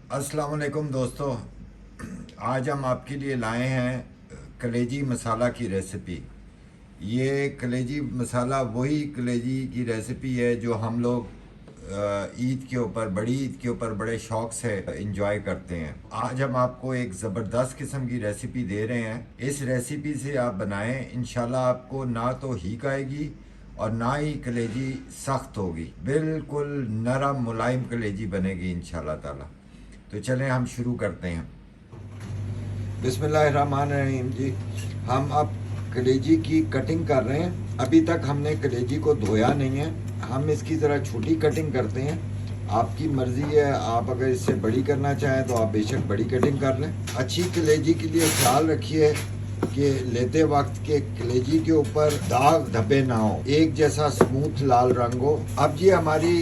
अस्सलाम वालेकुम दोस्तों। आज हम आपके लिए लाए हैं कलेजी मसाला की रेसिपी। ये कलेजी मसाला वही कलेजी की रेसिपी है जो हम लोग ईद के ऊपर, बड़ी ईद के ऊपर बड़े शौक से इंजॉय करते हैं। आज हम आपको एक ज़बरदस्त किस्म की रेसिपी दे रहे हैं। इस रेसिपी से आप बनाएं, इंशाल्लाह आपको ना तो हीक आएगी और ना ही कलेजी सख्त होगी, बिल्कुल नरम मुलायम कलेजी बनेगी इंशाल्लाह ताला। तो चलें हम शुरू करते हैं। बिस्मिल्लाहिर्रहमानिर्रहीम जी। हम अब कलेजी की कटिंग कर रहे हैं। अभी तक हमने कलेजी को धोया नहीं है, हम इसकी ज़रा छोटी कटिंग करते हैं। आपकी मर्ज़ी है, आप अगर इससे बड़ी करना चाहें तो आप बेशक बड़ी कटिंग कर लें। अच्छी कलेजी के लिए ख्याल रखिए कि लेते वक्त के कलेजी के ऊपर दाग धब्बे ना हो, एक जैसा स्मूथ लाल रंग हो। अब ये हमारी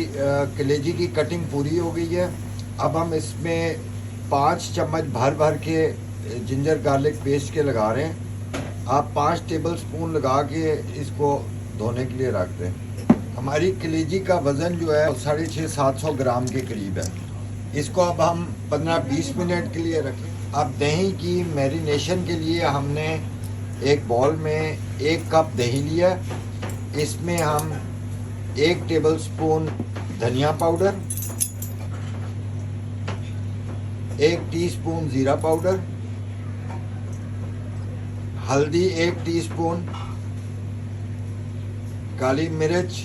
कलेजी की कटिंग पूरी हो गई है। अब हम इसमें 5 चम्मच भर भर के जिंजर गार्लिक पेस्ट के लगा रहे हैं। आप 5 टेबल स्पून लगा के इसको धोने के लिए रख दें। हमारी कलेजी का वज़न जो है 650-700 ग्राम के करीब है। इसको अब हम 15-20 मिनट के लिए रखें। अब दही की मैरिनेशन के लिए हमने एक बाउल में 1 कप दही लिया। इसमें हम 1 टेबल स्पून धनिया पाउडर, 1 टीस्पून ज़ीरा पाउडर, हल्दी 1 टीस्पून, काली मिर्च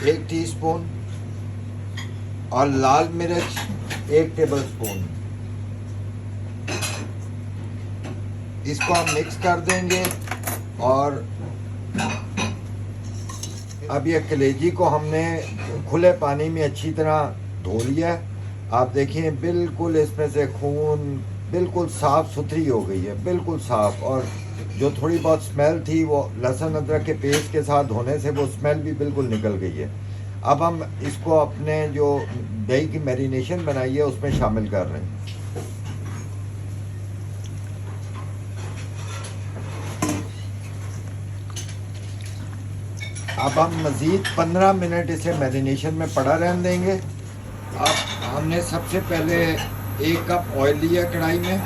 1 टीस्पून और लाल मिर्च 1 टेबल स्पून। इसको हम मिक्स कर देंगे। और अब ये कलेजी को हमने खुले पानी में अच्छी तरह धो लिया है। आप देखिए बिल्कुल इसमें से खून बिल्कुल साफ़ सुथरी हो गई है, बिल्कुल साफ़। और जो थोड़ी बहुत स्मेल थी वो लहसुन अदरक के पेस्ट के साथ धोने से वो स्मेल भी बिल्कुल निकल गई है। अब हम इसको अपने जो दही की मैरिनेशन बनाई है उसमें शामिल कर रहे हैं। अब हम मज़ीद 15 मिनट इसे मैरिनेशन में पड़ा रहने देंगे। अब हमने सबसे पहले 1 कप ऑयल लिया कढ़ाई में।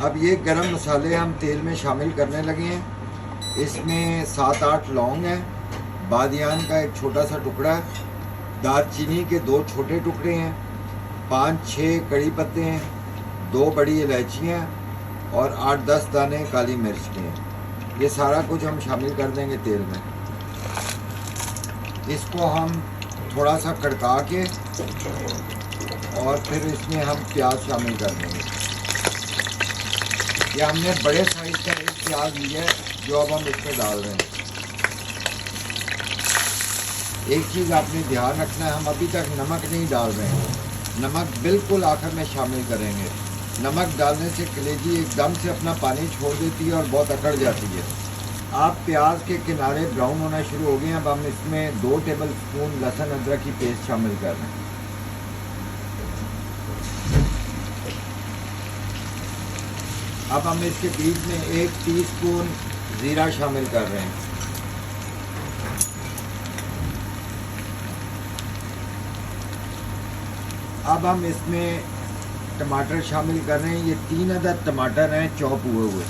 अब ये गरम मसाले हम तेल में शामिल करने लगे हैं। इसमें 7-8 लौंग हैं, बादियान का एक छोटा सा टुकड़ा है, दालचीनी के 2 छोटे टुकड़े हैं, 5-6 कड़ी पत्ते हैं, 2 बड़ी इलायचियाँ और 8-10 दाने काली मिर्च के हैं। ये सारा कुछ हम शामिल कर देंगे तेल में। इसको हम थोड़ा सा कड़का के और फिर इसमें हम प्याज शामिल कर देंगे। ये हमने बड़े साइज का एक प्याज लिया है जो अब हम इसमें डाल रहे हैं। एक चीज़ आपने ध्यान रखना है, हम अभी तक नमक नहीं डाल रहे हैं, नमक बिल्कुल आखिर में शामिल करेंगे। नमक डालने से कलेजी एकदम से अपना पानी छोड़ देती है और बहुत अकड़ जाती है। आप प्याज के किनारे ब्राउन होना शुरू हो गए हैं। अब हम इसमें 2 टेबल स्पून लहसुन अदरक की पेस्ट शामिल कर रहे हैं। अब हम इसके बीच में 1 टीस्पून ज़ीरा शामिल कर रहे हैं। अब हम इसमें टमाटर शामिल कर रहे हैं। ये 3 अदद टमाटर हैं चॉप हुए हुए।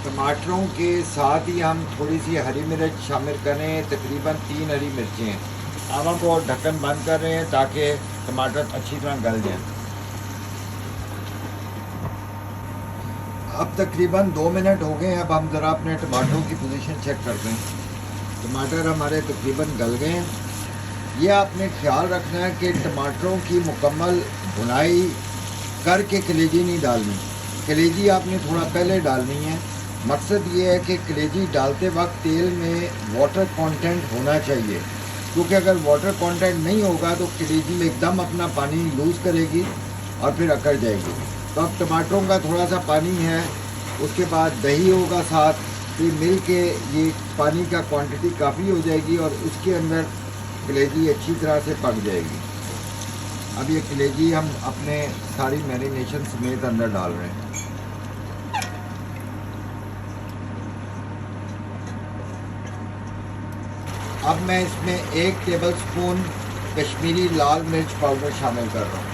टमाटरों के साथ ही हम थोड़ी सी हरी मिर्च शामिल कर रहे हैं, तकरीबन 3 हरी मिर्चें हैं। अब हम वो ढक्कन बंद कर रहे हैं ताकि टमाटर अच्छी तरह गल जाएं। अब तकरीबन 2 मिनट हो गए हैं। अब हम ज़रा अपने टमाटरों की पोजीशन चेक करते हैं। टमाटर हमारे तकरीबन गल गए हैं। ये आपने ख्याल रखना है कि टमाटरों की मुकम्मल भुनाई करके कलेजी नहीं डालनी। कलेजी आपने थोड़ा पहले डालनी है। मकसद ये है कि कलेजी डालते वक्त तेल में वाटर कंटेंट होना चाहिए, क्योंकि अगर वाटर कंटेंट नहीं होगा तो कलेजी एकदम अपना पानी लूज़ करेगी और फिर अकड़ जाएगी। तो अब टमाटरों का थोड़ा सा पानी है, उसके बाद दही होगा साथ, फिर मिल के ये पानी का क्वांटिटी काफ़ी हो जाएगी और उसके अंदर कलेजी अच्छी तरह से पक जाएगी। अब ये कलेजी हम अपने सारी मैरिनेशन समेत अंदर डाल रहे हैं। अब मैं इसमें 1 टेबल स्पून कश्मीरी लाल मिर्च पाउडर शामिल कर रहा हूँ।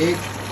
1